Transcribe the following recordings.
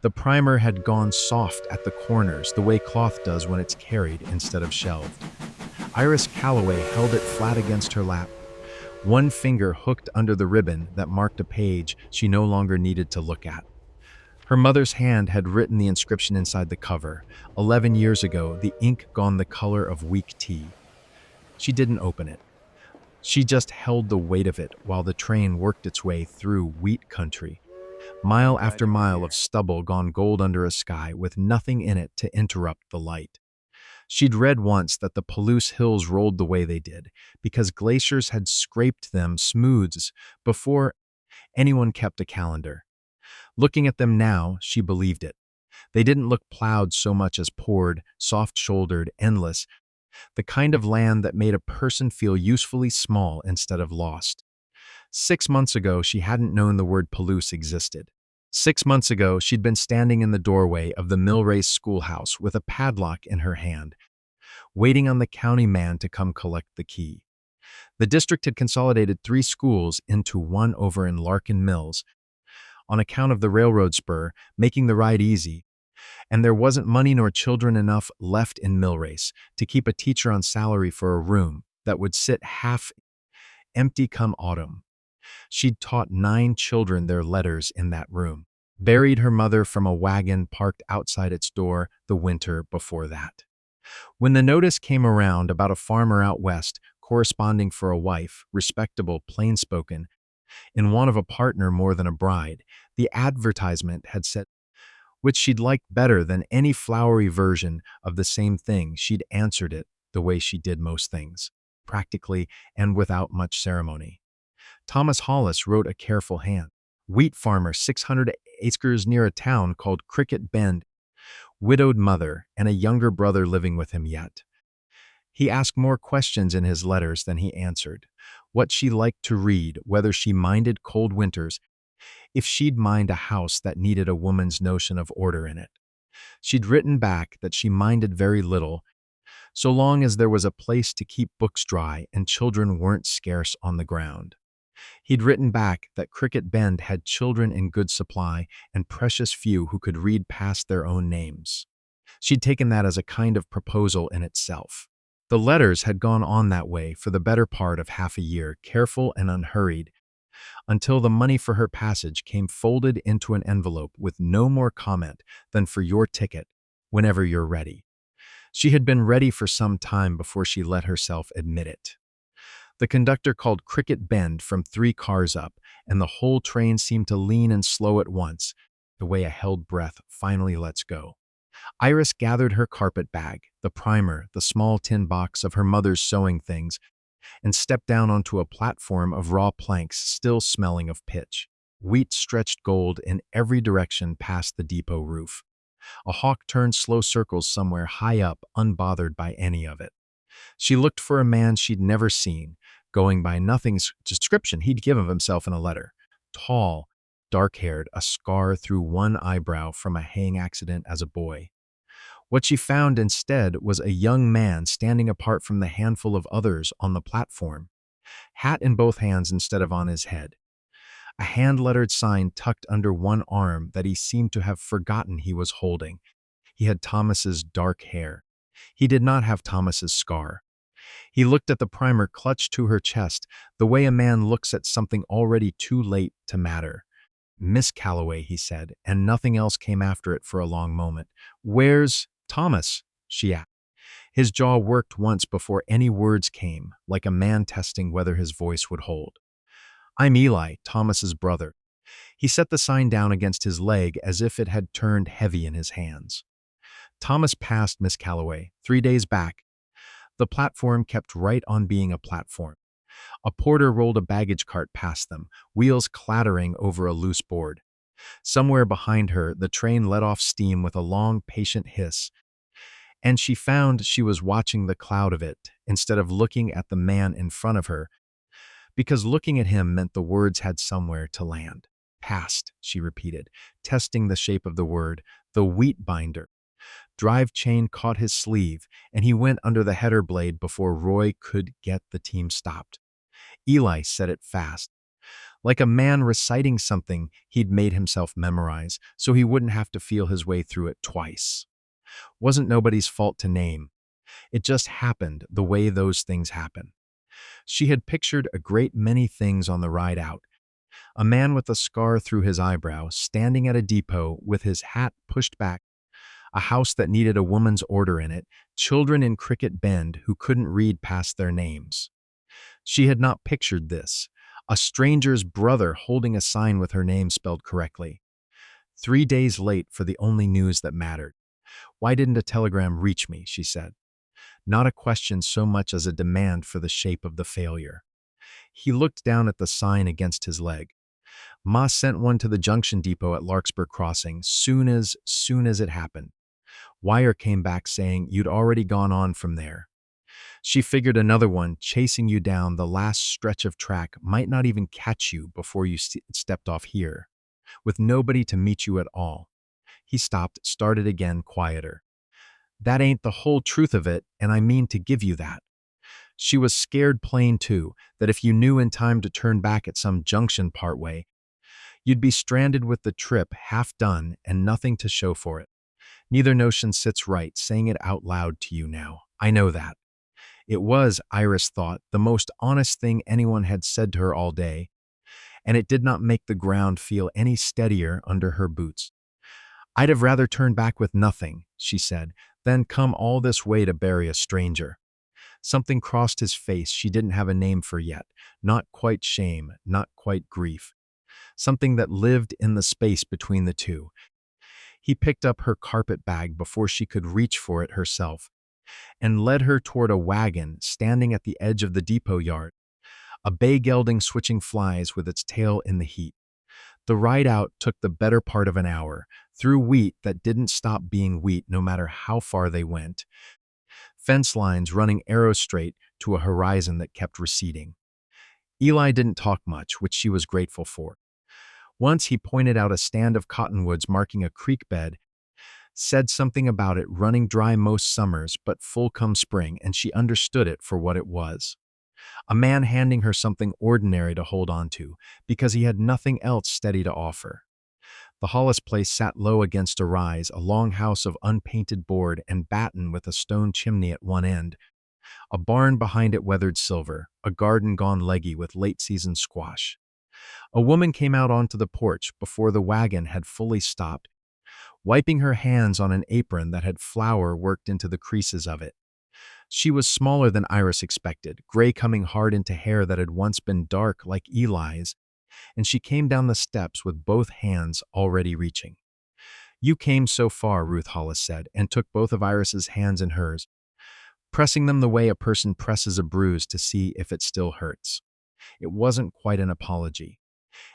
The primer had gone soft at the corners, the way cloth does when it's carried instead of shelved. Iris Calloway held it flat against her lap, one finger hooked under the ribbon that marked a page she no longer needed to look at. Her mother's hand had written the inscription inside the cover. 11 years ago, the ink gone the color of weak tea. She didn't open it. She just held the weight of it while the train worked its way through wheat country. Mile after mile of stubble gone gold under a sky with nothing in it to interrupt the light. She'd read once that the Palouse Hills rolled the way they did because glaciers had scraped them smooths before anyone kept a calendar. Looking at them now, she believed it. They didn't look plowed so much as poured, soft-shouldered, endless, the kind of land that made a person feel usefully small instead of lost. 6 months ago, she hadn't known the word Palouse existed. 6 months ago, she'd been standing in the doorway of the Millrace schoolhouse with a padlock in her hand, waiting on the county man to come collect the key. The district had consolidated 3 schools into one over in Larkin Mills on account of the railroad spur, making the ride easy, and there wasn't money nor children enough left in Millrace to keep a teacher on salary for a room that would sit half empty come autumn. She'd taught 9 children their letters in that room, buried her mother from a wagon parked outside its door the winter before that. When the notice came around about a farmer out west corresponding for a wife, respectable, plain-spoken, in want of a partner more than a bride, the advertisement had said, which she'd liked better than any flowery version of the same thing. She'd answered it the way she did most things, practically and without much ceremony. Thomas Hollis wrote a careful hand. Wheat farmer, 600 acres near a town called Cricket Bend, widowed mother, and a younger brother living with him yet. He asked more questions in his letters than he answered. What she liked to read, whether she minded cold winters, if she'd mind a house that needed a woman's notion of order in it. She'd written back that she minded very little, so long as there was a place to keep books dry and children weren't scarce on the ground. He'd written back that Cricket Bend had children in good supply and precious few who could read past their own names. She'd taken that as a kind of proposal in itself. The letters had gone on that way for the better part of half a year, careful and unhurried, until the money for her passage came folded into an envelope with no more comment than for your ticket, whenever you're ready. She had been ready for some time before she let herself admit it. The conductor called Cricket Bend from 3 cars up, and the whole train seemed to lean and slow at once, the way a held breath finally lets go. Iris gathered her carpet bag, the primer, the small tin box of her mother's sewing things, and stepped down onto a platform of raw planks still smelling of pitch. Wheat stretched gold in every direction past the depot roof. A hawk turned slow circles somewhere high up, unbothered by any of it. She looked for a man she'd never seen, going by nothing's description he'd give of himself in a letter. Tall, dark-haired, a scar through one eyebrow from a haying accident as a boy. What she found instead was a young man standing apart from the handful of others on the platform, hat in both hands instead of on his head. A hand-lettered sign tucked under one arm that he seemed to have forgotten he was holding. He had Thomas's dark hair. He did not have Thomas's scar. He looked at the primer clutched to her chest, the way a man looks at something already too late to matter. "Miss Calloway," he said, and nothing else came after it for a long moment. "Where's Thomas?" she asked. His jaw worked once before any words came, like a man testing whether his voice would hold. "I'm Eli, Thomas's brother." He set the sign down against his leg as if it had turned heavy in his hands. "Thomas passed Miss Calloway 3 days back." The platform kept right on being a platform. A porter rolled a baggage cart past them, wheels clattering over a loose board. Somewhere behind her, the train let off steam with a long, patient hiss, and she found she was watching the cloud of it instead of looking at the man in front of her, because looking at him meant the words had somewhere to land. "Past," she repeated, testing the shape of the word, "the wheat binder." Drive chain caught his sleeve, and he went under the header blade before Roy could get the team stopped. Eli said it fast. like a man reciting something he'd made himself memorize so he wouldn't have to feel his way through it twice. Wasn't nobody's fault to name. It just happened the way those things happen. She had pictured a great many things on the ride out. A man with a scar through his eyebrow, standing at a depot with his hat pushed back, a house that needed a woman's order in it, children in Cricket Bend who couldn't read past their names. She had not pictured this. A stranger's brother holding a sign with her name spelled correctly. 3 days late for the only news that mattered. Why didn't a telegram reach me, she said. Not a question so much as a demand for the shape of the failure. He looked down at the sign against his leg. Ma sent one to the junction depot at Larkspur Crossing soon as it happened. Wire came back saying you'd already gone on from there. She figured another one chasing you down the last stretch of track might not even catch you before you stepped off here, with nobody to meet you at all. He stopped, started again, quieter. That ain't the whole truth of it, and I mean to give you that. She was scared plain too, that if you knew in time to turn back at some junction partway, you'd be stranded with the trip half done and nothing to show for it. Neither notion sits right, saying it out loud to you now. I know that. It was, Iris thought, the most honest thing anyone had said to her all day, and it did not make the ground feel any steadier under her boots. I'd have rather turned back with nothing, she said, than come all this way to bury a stranger. Something crossed his face she didn't have a name for yet, not quite shame, not quite grief. Something that lived in the space between the two. He picked up her carpet bag before she could reach for it herself, and led her toward a wagon standing at the edge of the depot yard, a bay gelding switching flies with its tail in the heat. The ride out took the better part of an hour, through wheat that didn't stop being wheat no matter how far they went, fence lines running arrow straight to a horizon that kept receding. Eli didn't talk much, which she was grateful for. Once he pointed out a stand of cottonwoods marking a creek bed, said something about it running dry most summers but full come spring, and she understood it for what it was. A man handing her something ordinary to hold on to, because he had nothing else steady to offer. The Hollis place sat low against a rise, a long house of unpainted board and batten with a stone chimney at one end, a barn behind it weathered silver, a garden gone leggy with late-season squash. A woman came out onto the porch before the wagon had fully stopped, wiping her hands on an apron that had flour worked into the creases of it. She was smaller than Iris expected, gray coming hard into hair that had once been dark like Eli's, and she came down the steps with both hands already reaching. You came so far, Ruth Hollis said, and took both of Iris's hands in hers, pressing them the way a person presses a bruise to see if it still hurts. It wasn't quite an apology.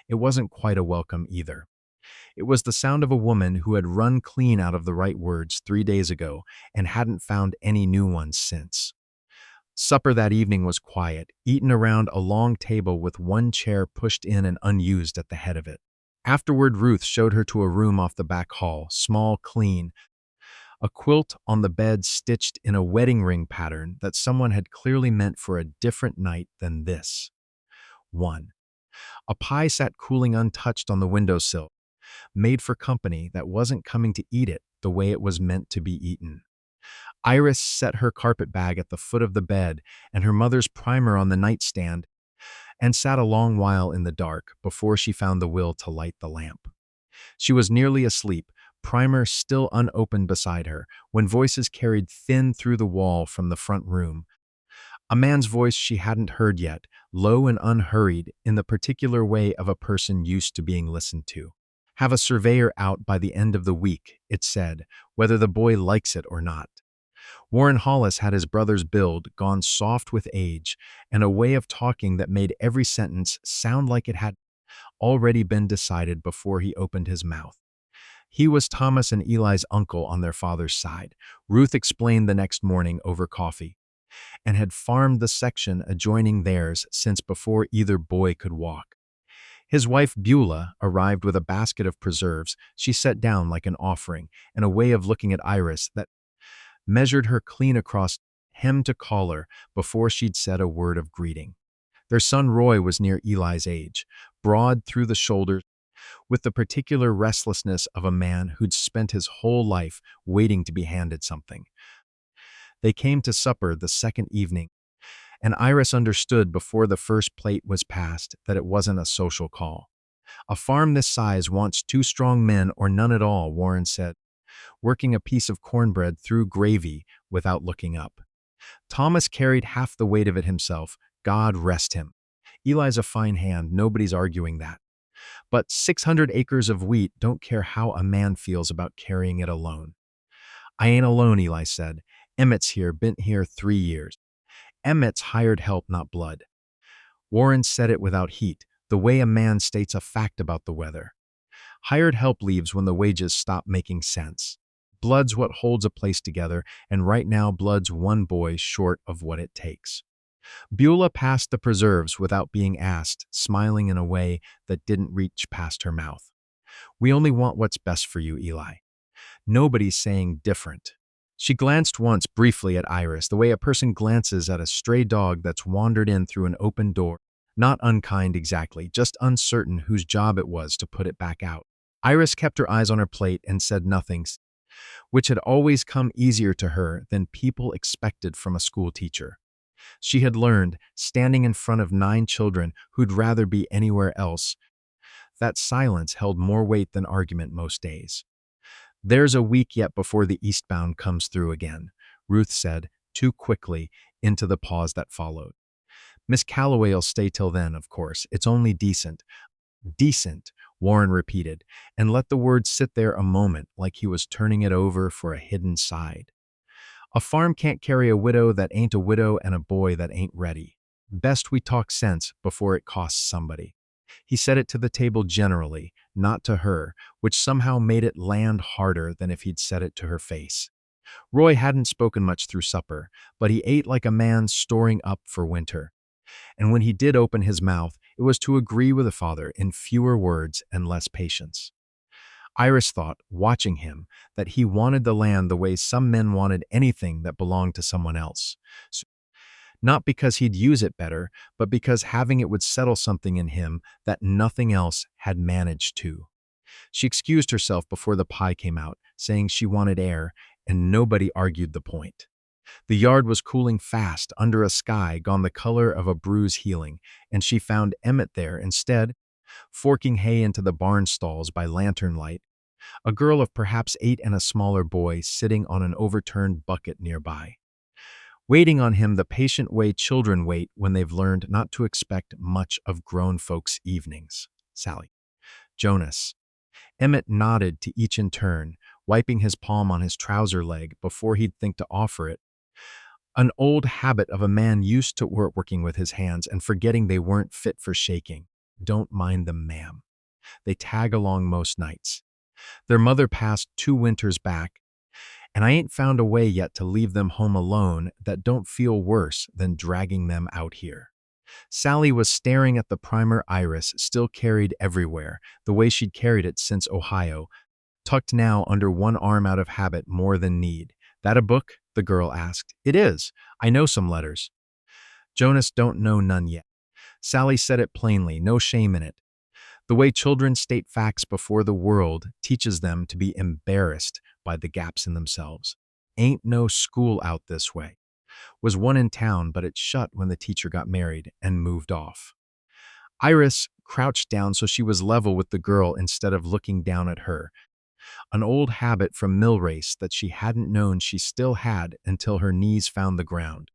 It wasn't quite a welcome either. It was the sound of a woman who had run clean out of the right words 3 days ago and hadn't found any new ones since. Supper that evening was quiet, eaten around a long table with one chair pushed in and unused at the head of it. Afterward, Ruth showed her to a room off the back hall, small, clean, a quilt on the bed stitched in a wedding ring pattern that someone had clearly meant for a different night than this. 1. A pie sat cooling untouched on the windowsill, made for company that wasn't coming to eat it the way it was meant to be eaten. Iris set her carpet bag at the foot of the bed and her mother's primer on the nightstand and sat a long while in the dark before she found the will to light the lamp. She was nearly asleep, primer still unopened beside her, when voices carried thin through the wall from the front room. A man's voice she hadn't heard yet, low and unhurried in the particular way of a person used to being listened to. Have a surveyor out by the end of the week, it said, whether the boy likes it or not. Warren Hollis had his brother's build, gone soft with age, and a way of talking that made every sentence sound like it had already been decided before he opened his mouth. He was Thomas and Eli's uncle on their father's side, Ruth explained the next morning over coffee, and had farmed the section adjoining theirs since before either boy could walk. His wife Beulah arrived with a basket of preserves she set down like an offering, and a way of looking at Iris that measured her clean across hem to collar before she'd said a word of greeting. Their son Roy was near Eli's age, broad through the shoulders, with the particular restlessness of a man who'd spent his whole life waiting to be handed something. They came to supper the second evening, and Iris understood before the first plate was passed that it wasn't a social call. A farm this size wants two strong men or none at all, Warren said, working a piece of cornbread through gravy without looking up. Thomas carried half the weight of it himself. God rest him. Eli's a fine hand, nobody's arguing that. But 600 acres of wheat don't care how a man feels about carrying it alone. I ain't alone, Eli said. Emmett's here, been here 3 years. Emmett's hired help, not blood. Warren said it without heat, the way a man states a fact about the weather. Hired help leaves when the wages stop making sense. Blood's what holds a place together, and right now Blood's one boy short of what it takes. Beulah passed the preserves without being asked, smiling in a way that didn't reach past her mouth. We only want what's best for you, Eli. Nobody's saying different. She glanced once briefly at Iris, the way a person glances at a stray dog that's wandered in through an open door. Not unkind exactly, just uncertain whose job it was to put it back out. Iris kept her eyes on her plate and said nothing, which had always come easier to her than people expected from a school teacher. She had learned, standing in front of 9 children who'd rather be anywhere else, that silence held more weight than argument most days. There's a week yet before the eastbound comes through again, Ruth said, too quickly, into the pause that followed. Miss Calloway'll stay till then, of course. It's only decent. Decent, Warren repeated, and let the word sit there a moment like he was turning it over for a hidden side. A farm can't carry a widow that ain't a widow and a boy that ain't ready. Best we talk sense before it costs somebody. He said it to the table generally, not to her, which somehow made it land harder than if he'd said it to her face. Roy hadn't spoken much through supper, but he ate like a man storing up for winter. And when he did open his mouth, it was to agree with the father in fewer words and less patience. Iris thought, watching him, that he wanted the land the way some men wanted anything that belonged to someone else. Not because he'd use it better, but because having it would settle something in him that nothing else had managed to. She excused herself before the pie came out, saying she wanted air, and nobody argued the point. The yard was cooling fast under a sky gone the color of a bruise healing, and she found Emmett there instead, forking hay into the barn stalls by lantern light, a girl of perhaps 8 and a smaller boy sitting on an overturned bucket nearby. Waiting on him the patient way children wait when they've learned not to expect much of grown folks' evenings. Sally. Jonas. Emmett nodded to each in turn, wiping his palm on his trouser leg before he'd think to offer it. An old habit of a man used to working with his hands and forgetting they weren't fit for shaking. Don't mind them, ma'am. They tag along most nights. Their mother passed 2 winters back, and I ain't found a way yet to leave them home alone that don't feel worse than dragging them out here. Sally was staring at the primer Iris still carried everywhere, the way she'd carried it since Ohio, tucked now under one arm out of habit more than need. That a book? The girl asked. It is. I know some letters. Jonas don't know none yet. Sally said it plainly, no shame in it. The way children state facts before the world teaches them to be embarrassed by the gaps in themselves. Ain't no school out this way. Was one in town, but it shut when the teacher got married and moved off. Iris crouched down so she was level with the girl instead of looking down at her. An old habit from mill race that she hadn't known she still had until her knees found the ground.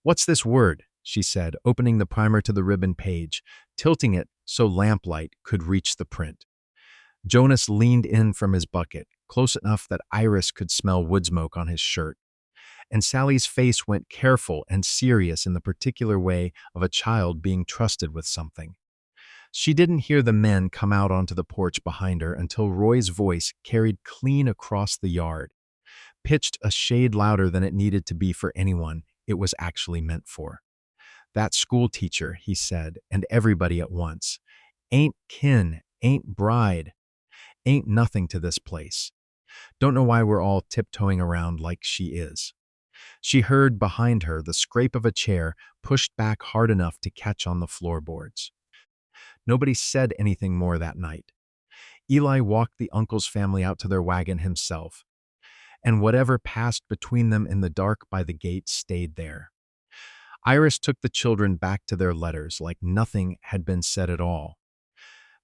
What's this word? She said, opening the primer to the ribbon page, tilting it so lamplight could reach the print. Jonas leaned in from his bucket, close enough that Iris could smell wood smoke on his shirt. And Sally's face went careful and serious in the particular way of a child being trusted with something. She didn't hear the men come out onto the porch behind her until Roy's voice carried clean across the yard, pitched a shade louder than it needed to be for anyone it was actually meant for. That school teacher, he said, and everybody at once. Ain't kin, ain't bride, ain't nothing to this place. Don't know why we're all tiptoeing around like she is. She heard behind her the scrape of a chair pushed back hard enough to catch on the floorboards. Nobody said anything more that night. Eli walked the uncle's family out to their wagon himself, and whatever passed between them in the dark by the gate stayed there. Iris took the children back to their letters like nothing had been said at all,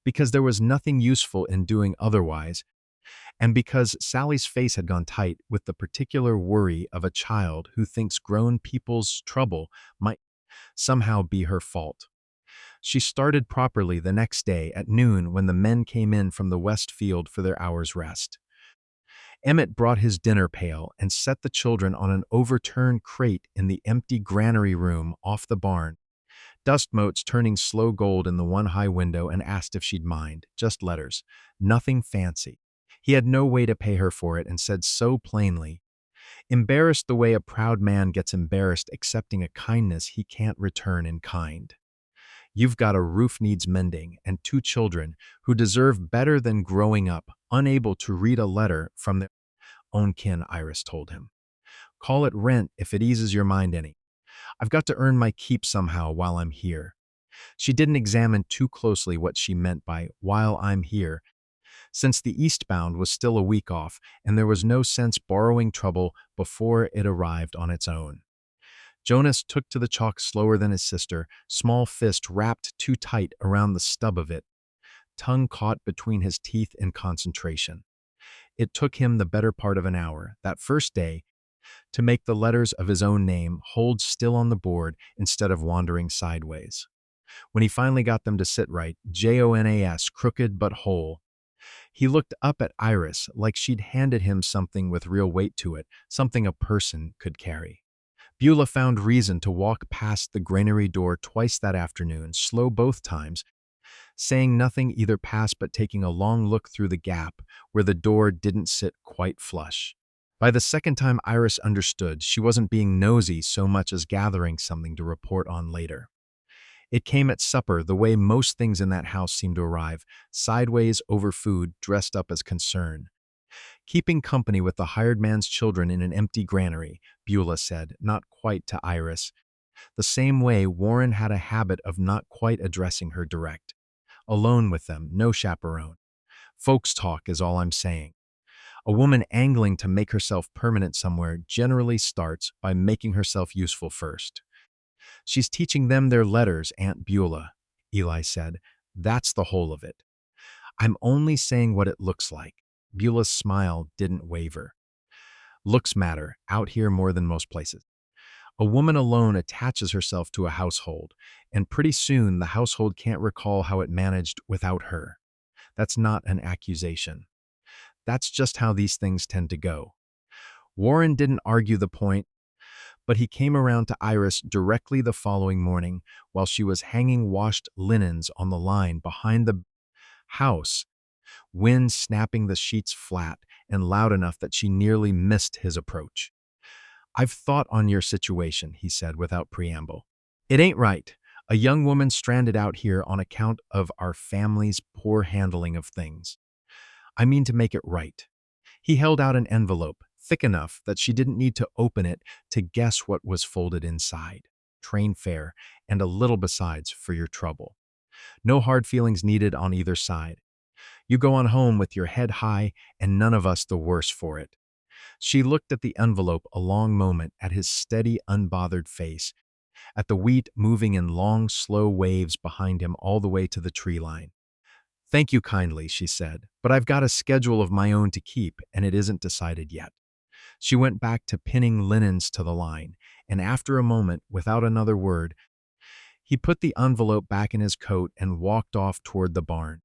because there was nothing useful in doing otherwise, and because Sally's face had gone tight with the particular worry of a child who thinks grown people's trouble might somehow be her fault. She started properly the next day at noon when the men came in from the west field for their hour's rest. Emmett brought his dinner pail and set the children on an overturned crate in the empty granary room off the barn, dust motes turning slow gold in the one high window, and asked if she'd mind. Just letters. Nothing fancy. He had no way to pay her for it and said so plainly, embarrassed the way a proud man gets embarrassed accepting a kindness he can't return in kind. You've got a roof needs mending and two children who deserve better than growing up unable to read a letter from their own kin, Iris told him. Call it rent if it eases your mind any. I've got to earn my keep somehow while I'm here. She didn't examine too closely what she meant by while I'm here, since the eastbound was still a week off and there was no sense borrowing trouble before it arrived on its own. Jonas took to the chalk slower than his sister, small fist wrapped too tight around the stub of it, tongue caught between his teeth in concentration. It took him the better part of an hour, that first day, to make the letters of his own name hold still on the board instead of wandering sideways. When he finally got them to sit right, Jonas, crooked but whole, he looked up at Iris like she'd handed him something with real weight to it, something a person could carry. Beulah found reason to walk past the granary door twice that afternoon, slow both times, saying nothing either pass but taking a long look through the gap where the door didn't sit quite flush. By the second time Iris understood, she wasn't being nosy so much as gathering something to report on later. It came at supper the way most things in that house seemed to arrive, sideways over food dressed up as concern. Keeping company with the hired man's children in an empty granary, Beulah said, not quite to Iris. The same way Warren had a habit of not quite addressing her direct. Alone with them, no chaperone. Folks talk is all I'm saying. A woman angling to make herself permanent somewhere generally starts by making herself useful first. She's teaching them their letters, Aunt Beulah, Eli said. That's the whole of it. I'm only saying what it looks like. Beulah's smile didn't waver. Looks matter, out here more than most places. A woman alone attaches herself to a household, and pretty soon the household can't recall how it managed without her. That's not an accusation. That's just how these things tend to go. Warren didn't argue the point, but he came around to Iris directly the following morning while she was hanging washed linens on the line behind the house, wind snapping the sheets flat and loud enough that she nearly missed his approach. I've thought on your situation, he said without preamble. It ain't right. A young woman stranded out here on account of our family's poor handling of things. I mean to make it right. He held out an envelope, thick enough that she didn't need to open it to guess what was folded inside. Train fare, and a little besides for your trouble. No hard feelings needed on either side. You go on home with your head high and none of us the worse for it. She looked at the envelope a long moment, at his steady, unbothered face, at the wheat moving in long, slow waves behind him all the way to the tree line. Thank you kindly, she said, but I've got a schedule of my own to keep, and it isn't decided yet. She went back to pinning linens to the line, and after a moment, without another word, he put the envelope back in his coat and walked off toward the barn.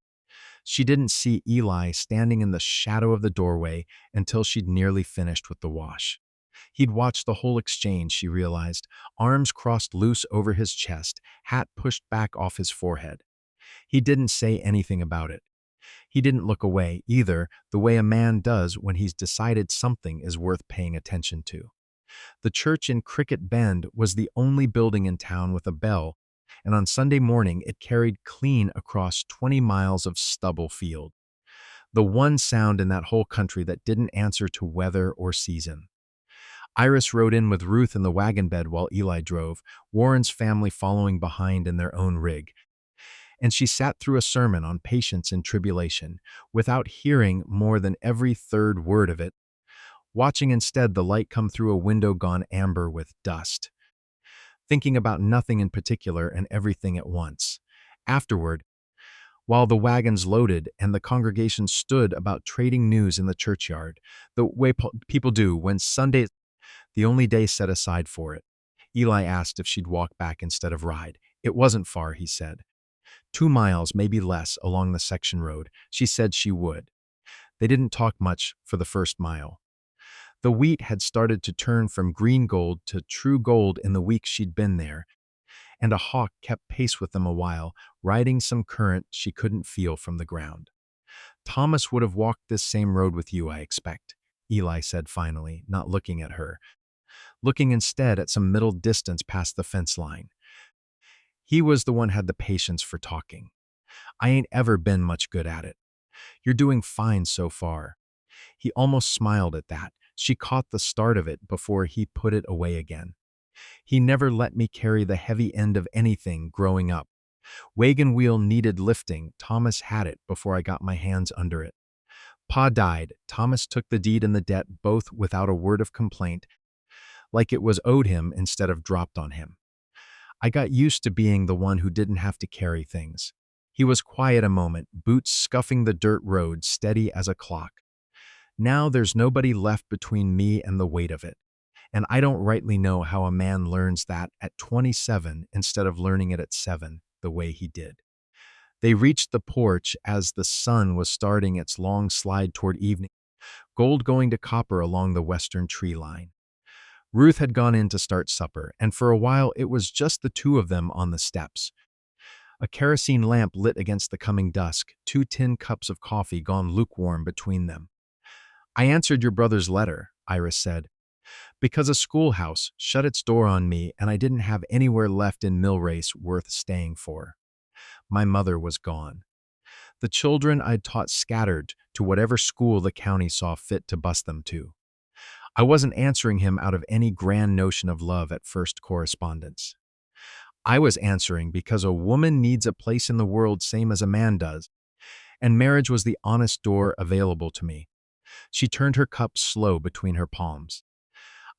She didn't see Eli standing in the shadow of the doorway until she'd nearly finished with the wash. He'd watched the whole exchange, she realized, arms crossed loose over his chest, hat pushed back off his forehead. He didn't say anything about it. He didn't look away, either, the way a man does when he's decided something is worth paying attention to. The church in Cricket Bend was the only building in town with a bell, and on Sunday morning it carried clean across 20 miles of stubble field. The one sound in that whole country that didn't answer to weather or season. Iris rode in with Ruth in the wagon bed while Eli drove, Warren's family following behind in their own rig. And she sat through a sermon on patience in tribulation, without hearing more than every third word of it, watching instead the light come through a window gone amber with dust, thinking about nothing in particular and everything at once. Afterward, while the wagons loaded and the congregation stood about trading news in the churchyard, the way people do when Sunday, the only day set aside for it, Eli asked if she'd walk back instead of ride. It wasn't far, he said. 2 miles, maybe less, along the section road. She said she would. They didn't talk much for the first mile. The wheat had started to turn from green gold to true gold in the week she'd been there, and a hawk kept pace with them a while, riding some current she couldn't feel from the ground. Thomas would have walked this same road with you, I expect, Eli said finally, not looking at her, looking instead at some middle distance past the fence line. He was the one had the patience for talking. I ain't ever been much good at it. You're doing fine so far. He almost smiled at that. She caught the start of it before he put it away again. He never let me carry the heavy end of anything growing up. Wagon wheel needed lifting. Thomas had it before I got my hands under it. Pa died. Thomas took the deed and the debt both without a word of complaint, like it was owed him instead of dropped on him. I got used to being the one who didn't have to carry things. He was quiet a moment, boots scuffing the dirt road, steady as a clock. Now there's nobody left between me and the weight of it. And I don't rightly know how a man learns that at 27 instead of learning it at 7, the way he did. They reached the porch as the sun was starting its long slide toward evening, gold going to copper along the western tree line. Ruth had gone in to start supper, and for a while it was just the two of them on the steps. A kerosene lamp lit against the coming dusk, 2 tin cups of coffee gone lukewarm between them. I answered your brother's letter, Iris said, because a schoolhouse shut its door on me and I didn't have anywhere left in Millrace worth staying for. My mother was gone. The children I'd taught scattered to whatever school the county saw fit to bus them to. I wasn't answering him out of any grand notion of love at first correspondence. I was answering because a woman needs a place in the world same as a man does, and marriage was the honest door available to me. She turned her cup slow between her palms.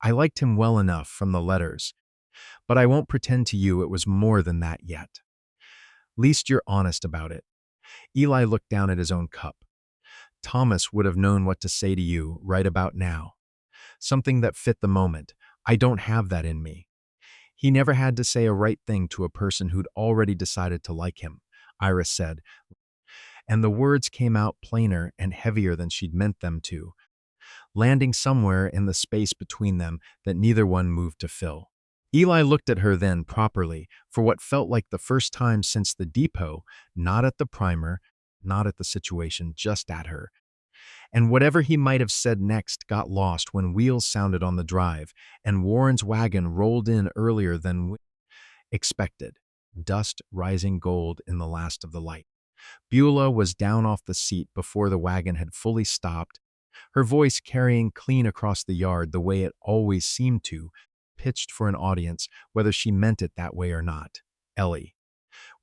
I liked him well enough from the letters, but I won't pretend to you it was more than that yet. Least you're honest about it. Eli looked down at his own cup. Thomas would have known what to say to you right about now. Something that fit the moment. I don't have that in me. He never had to say a right thing to a person who'd already decided to like him, Iris said, and the words came out plainer and heavier than she'd meant them to, landing somewhere in the space between them that neither one moved to fill. Eli looked at her then properly, for what felt like the first time since the depot, not at the primer, not at the situation, just at her. And whatever he might have said next got lost when wheels sounded on the drive, and Warren's wagon rolled in earlier than expected, dust rising gold in the last of the light. Beulah was down off the seat before the wagon had fully stopped, her voice carrying clean across the yard the way it always seemed to, pitched for an audience, whether she meant it that way or not. Ellie,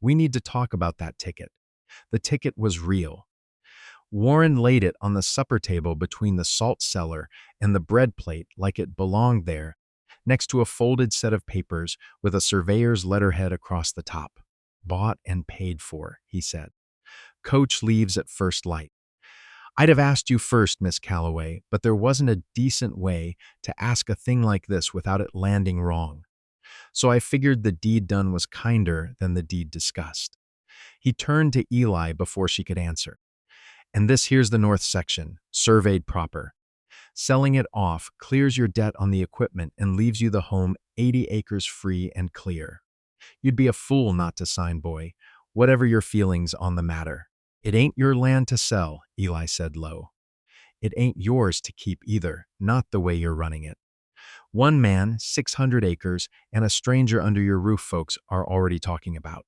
we need to talk about that ticket. The ticket was real. Warren laid it on the supper table between the salt cellar and the bread plate like it belonged there, next to a folded set of papers with a surveyor's letterhead across the top. Bought and paid for, he said. Coach leaves at first light. I'd have asked you first, Miss Calloway, but there wasn't a decent way to ask a thing like this without it landing wrong. So I figured the deed done was kinder than the deed discussed. He turned to Eli before she could answer. And this here's the north section, surveyed proper. Selling it off clears your debt on the equipment and leaves you the home 80 acres free and clear. You'd be a fool not to sign, boy, whatever your feelings on the matter. It ain't your land to sell, Eli said low. It ain't yours to keep either, not the way you're running it. One man, 600 acres, and a stranger under your roof folks are already talking about.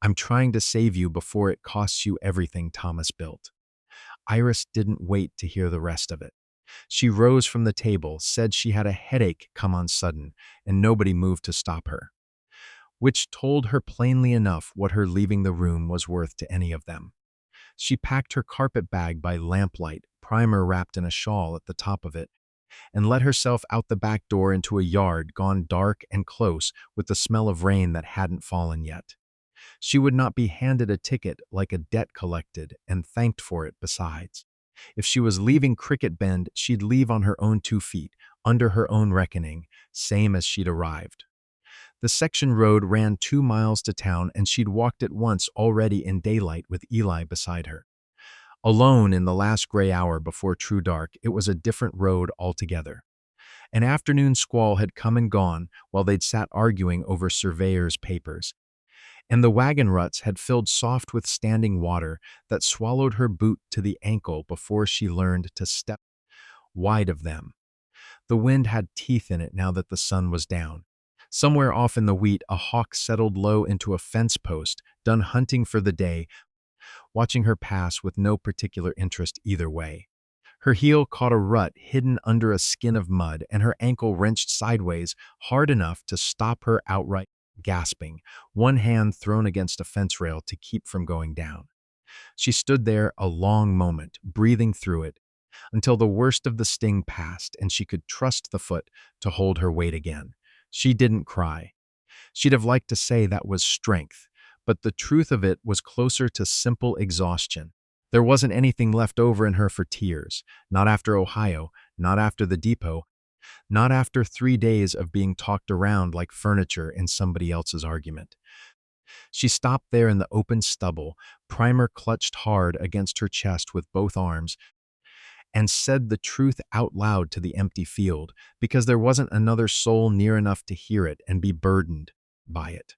I'm trying to save you before it costs you everything Thomas built. Iris didn't wait to hear the rest of it. She rose from the table, said she had a headache come on sudden, and nobody moved to stop her, which told her plainly enough what her leaving the room was worth to any of them. She packed her carpet bag by lamplight, primer wrapped in a shawl at the top of it, and let herself out the back door into a yard gone dark and close with the smell of rain that hadn't fallen yet. She would not be handed a ticket like a debt collected and thanked for it besides. If she was leaving Cricket Bend, she'd leave on her own 2 feet, under her own reckoning, same as she'd arrived. The section road ran 2 miles to town, and she'd walked it once already in daylight with Eli beside her. Alone in the last gray hour before true dark, it was a different road altogether. An afternoon squall had come and gone while they'd sat arguing over surveyor's papers, and the wagon ruts had filled soft with standing water that swallowed her boot to the ankle before she learned to step wide of them. The wind had teeth in it now that the sun was down. Somewhere off in the wheat, a hawk settled low into a fence post, done hunting for the day, watching her pass with no particular interest either way. Her heel caught a rut hidden under a skin of mud, and her ankle wrenched sideways hard enough to stop her outright gasping, one hand thrown against a fence rail to keep from going down. She stood there a long moment, breathing through it, until the worst of the sting passed and she could trust the foot to hold her weight again. She didn't cry. She'd have liked to say that was strength, but the truth of it was closer to simple exhaustion. There wasn't anything left over in her for tears, not after Ohio, not after the depot, not after 3 days of being talked around like furniture in somebody else's argument. She stopped there in the open stubble, primer clutched hard against her chest with both arms, and said the truth out loud to the empty field, because there wasn't another soul near enough to hear it and be burdened by it.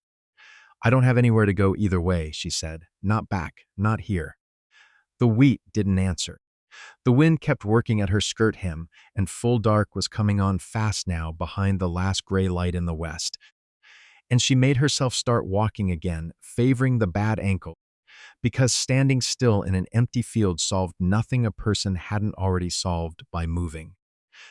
"I don't have anywhere to go either way," she said. "Not back, not here." The wheat didn't answer. The wind kept working at her skirt hem, and full dark was coming on fast now behind the last gray light in the west. And she made herself start walking again, favoring the bad ankle, because standing still in an empty field solved nothing a person hadn't already solved by moving.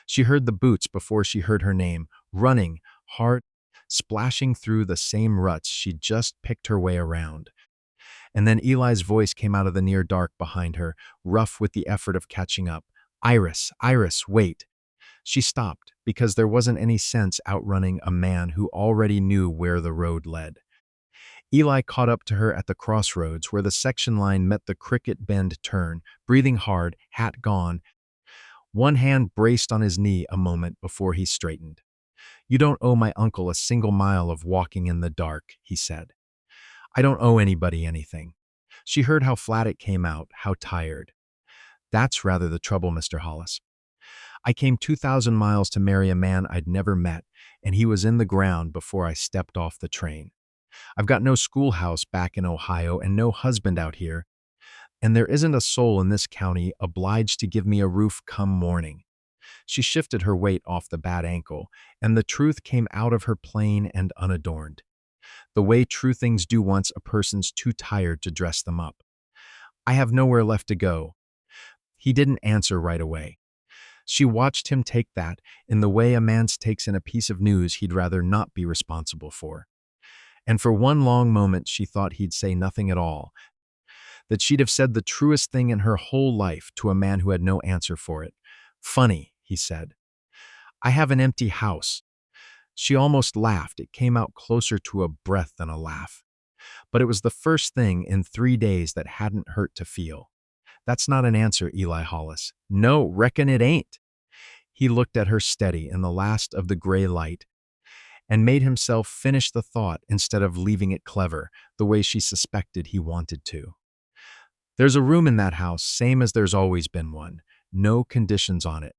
She heard the boots before she heard her name, running, hard, splashing through the same ruts she'd just picked her way around. And then Eli's voice came out of the near dark behind her, rough with the effort of catching up. "Iris, Iris, wait." She stopped, because there wasn't any sense outrunning a man who already knew where the road led. Eli caught up to her at the crossroads where the section line met the Cricket Bend turn, breathing hard, hat gone. One hand braced on his knee a moment before he straightened. "You don't owe my uncle a single mile of walking in the dark," he said. "I don't owe anybody anything." She heard how flat it came out, how tired. "That's rather the trouble, Mr. Hollis. I came 2,000 miles to marry a man I'd never met, and he was in the ground before I stepped off the train. I've got no schoolhouse back in Ohio and no husband out here, and there isn't a soul in this county obliged to give me a roof come morning." She shifted her weight off the bad ankle, and the truth came out of her plain and unadorned, the way true things do once a person's too tired to dress them up. "I have nowhere left to go." He didn't answer right away. She watched him take that in the way a man takes in a piece of news he'd rather not be responsible for. And for one long moment she thought he'd say nothing at all, that she'd have said the truest thing in her whole life to a man who had no answer for it. "Funny," he said. "I have an empty house." She almost laughed. It came out closer to a breath than a laugh. But it was the first thing in 3 days that hadn't hurt to feel. "That's not an answer, Eli Hollis." "No, reckon it ain't." He looked at her steady in the last of the gray light and made himself finish the thought instead of leaving it clever, the way she suspected he wanted to. "There's a room in that house, same as there's always been one. No conditions on it.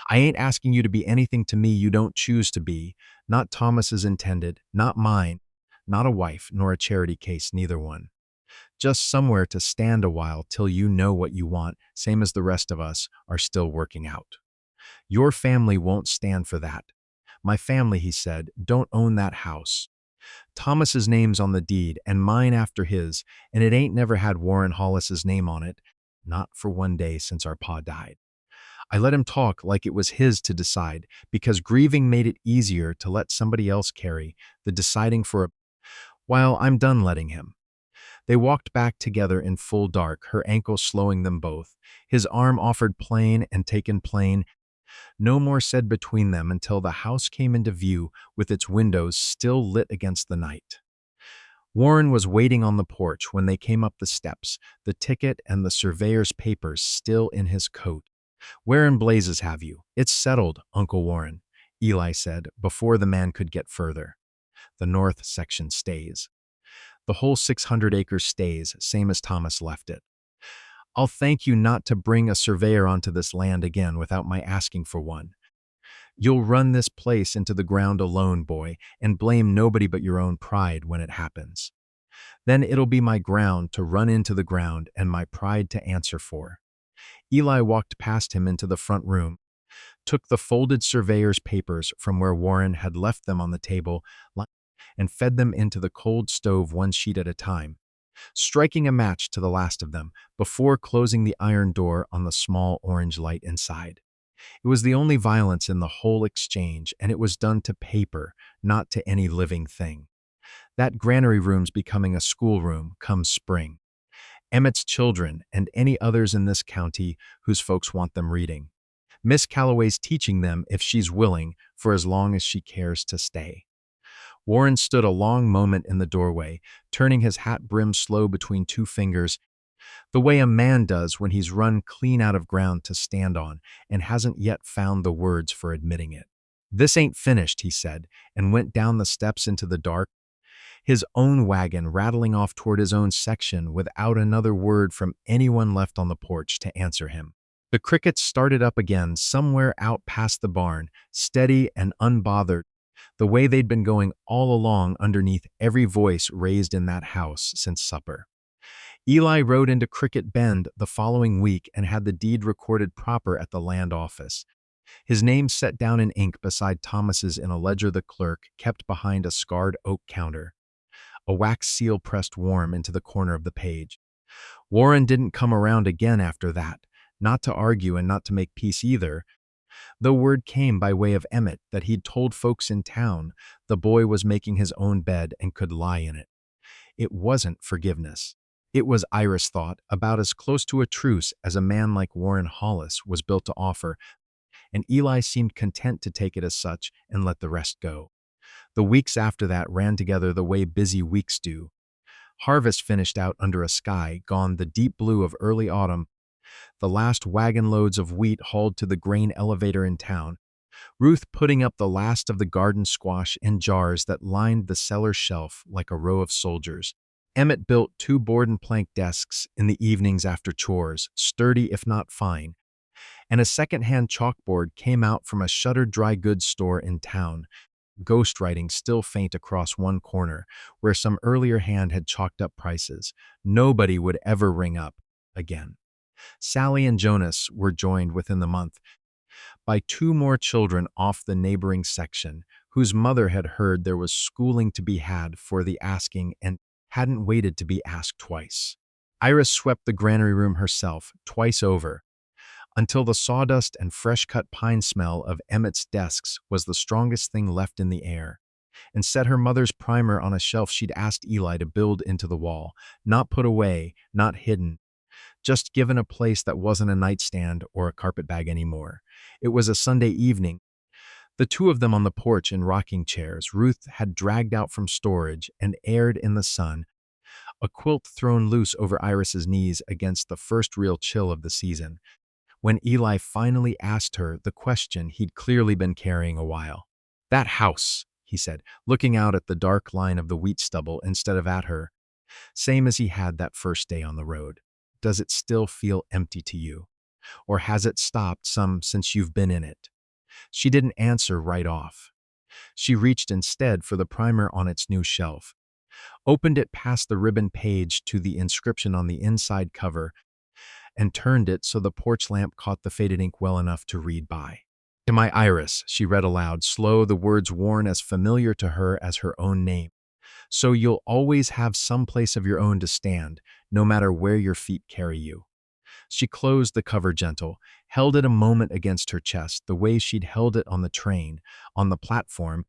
I ain't asking you to be anything to me you don't choose to be, not Thomas's intended, not mine, not a wife, nor a charity case, neither one. Just somewhere to stand a while till you know what you want, same as the rest of us are still working out. Your family won't stand for that. My family," he said, "don't own that house. Thomas's name's on the deed, and mine after his, and it ain't never had Warren Hollis's name on it, not for one day since our pa died. I let him talk like it was his to decide, because grieving made it easier to let somebody else carry the deciding for a while I'm done letting him. They walked back together in full dark, her ankle slowing them both. His arm offered plain and taken plain. No more said between them until the house came into view with its windows still lit against the night. Warren was waiting on the porch when they came up the steps, the ticket and the surveyor's papers still in his coat. "Where in blazes have you? It's settled, Uncle Warren," Eli said before the man could get further. "The north section stays. The whole 600 acres stays, same as Thomas left it. I'll thank you not to bring a surveyor onto this land again without my asking for one. You'll run this place into the ground alone, boy, and blame nobody but your own pride when it happens. Then it'll be my ground to run into the ground and my pride to answer for." Eli walked past him into the front room, took the folded surveyor's papers from where Warren had left them on the table, and fed them into the cold stove one sheet at a time, striking a match to the last of them before closing the iron door on the small orange light inside. It was the only violence in the whole exchange, and it was done to paper, not to any living thing. That granary room's becoming a schoolroom come spring. Emmett's children and any others in this county whose folks want them reading. Miss Calloway's teaching them if she's willing for as long as she cares to stay. Warren stood a long moment in the doorway, turning his hat brim slow between two fingers, the way a man does when he's run clean out of ground to stand on and hasn't yet found the words for admitting it. "This ain't finished," he said, and went down the steps into the dark, his own wagon rattling off toward his own section without another word from anyone left on the porch to answer him. The crickets started up again somewhere out past the barn, steady and unbothered, the way they'd been going all along underneath every voice raised in that house since supper. Eli rode into Cricket Bend the following week and had the deed recorded proper at the land office. His name set down in ink beside Thomas's in a ledger the clerk kept behind a scarred oak counter, a wax seal pressed warm into the corner of the page. Warren didn't come around again after that, not to argue and not to make peace either, though word came by way of Emmett that he'd told folks in town the boy was making his own bed and could lie in it. It wasn't forgiveness. It was, Iris thought, about as close to a truce as a man like Warren Hollis was built to offer, and Eli seemed content to take it as such and let the rest go. The weeks after that ran together the way busy weeks do. Harvest finished out under a sky gone the deep blue of early autumn, the last wagon loads of wheat hauled to the grain elevator in town, Ruth putting up the last of the garden squash in jars that lined the cellar shelf like a row of soldiers. Emmett built 2 board and plank desks in the evenings after chores, sturdy if not fine, and a second-hand chalkboard came out from a shuttered dry goods store in town, ghostwriting still faint across one corner, where some earlier hand had chalked up prices. Nobody would ever ring up again. Sally and Jonas were joined within the month by 2 more children off the neighboring section, whose mother had heard there was schooling to be had for the asking and hadn't waited to be asked twice. Iris swept the granary room herself, twice over, until the sawdust and fresh-cut pine smell of Emmett's desks was the strongest thing left in the air, and set her mother's primer on a shelf she'd asked Eli to build into the wall, not put away, not hidden, just given a place that wasn't a nightstand or a carpetbag anymore. It was a Sunday evening. The 2 of them on the porch in rocking chairs Ruth had dragged out from storage and aired in the sun, a quilt thrown loose over Iris's knees against the first real chill of the season, when Eli finally asked her the question he'd clearly been carrying a while. "That house," he said, looking out at the dark line of the wheat stubble instead of at her, same as he had that first day on the road. "Does it still feel empty to you? Or has it stopped some since you've been in it?" She didn't answer right off. She reached instead for the primer on its new shelf, opened it past the ribbon page to the inscription on the inside cover, and turned it so the porch lamp caught the faded ink well enough to read by. "To my Iris," she read aloud, slow, the words worn as familiar to her as her own name. "So you'll always have some place of your own to stand, no matter where your feet carry you. She closed the cover gentle, held it a moment against her chest, the way she'd held it on the train, on the platform,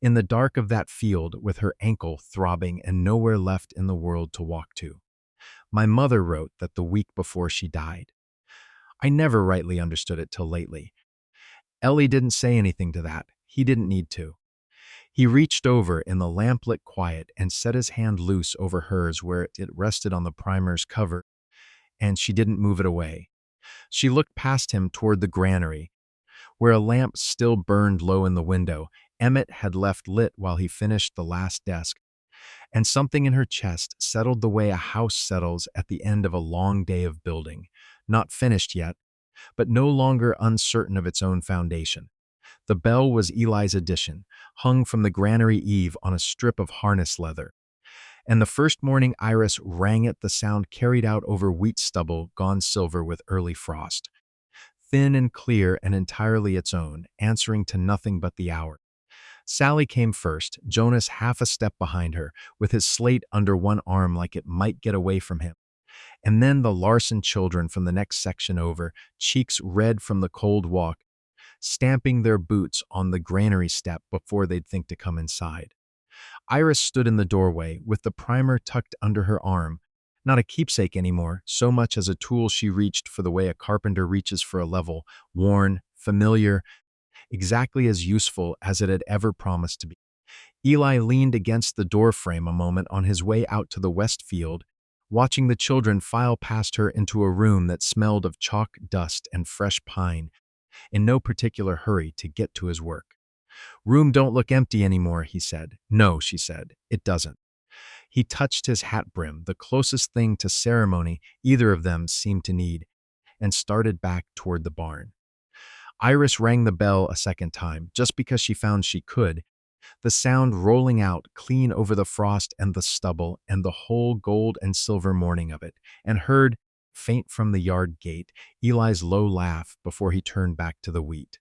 in the dark of that field, with her ankle throbbing and nowhere left in the world to walk to. My mother wrote that the week before she died. I never rightly understood it till lately. Ellie didn't say anything to that. He didn't need to. He reached over in the lamplit quiet and set his hand loose over hers where it rested on the primer's cover, and she didn't move it away. She looked past him toward the granary, where a lamp still burned low in the window Emmett had left lit while he finished the last desk, and something in her chest settled the way a house settles at the end of a long day of building, not finished yet, but no longer uncertain of its own foundation. The bell was Eli's addition, hung from the granary eave on a strip of harness leather. And the first morning Iris rang it, the sound carried out over wheat stubble gone silver with early frost. Thin and clear and entirely its own, answering to nothing but the hour. Sally came first, Jonas half a step behind her, with his slate under one arm like it might get away from him. And then the Larson children from the next section over, cheeks red from the cold walk, stamping their boots on the granary step before they'd think to come inside. Iris stood in the doorway, with the primer tucked under her arm, not a keepsake anymore, so much as a tool she reached for the way a carpenter reaches for a level, worn, familiar, exactly as useful as it had ever promised to be. Eli leaned against the doorframe a moment on his way out to the west field, watching the children file past her into a room that smelled of chalk dust and fresh pine, in no particular hurry to get to his work. "Room don't look empty anymore," he said. "No," she said, "it doesn't." He touched his hat brim, the closest thing to ceremony either of them seemed to need, and started back toward the barn. Iris rang the bell a second time, just because she found she could, the sound rolling out clean over the frost and the stubble and the whole gold and silver morning of it, and heard, faint from the yard gate, Eli's low laugh before he turned back to the wheat.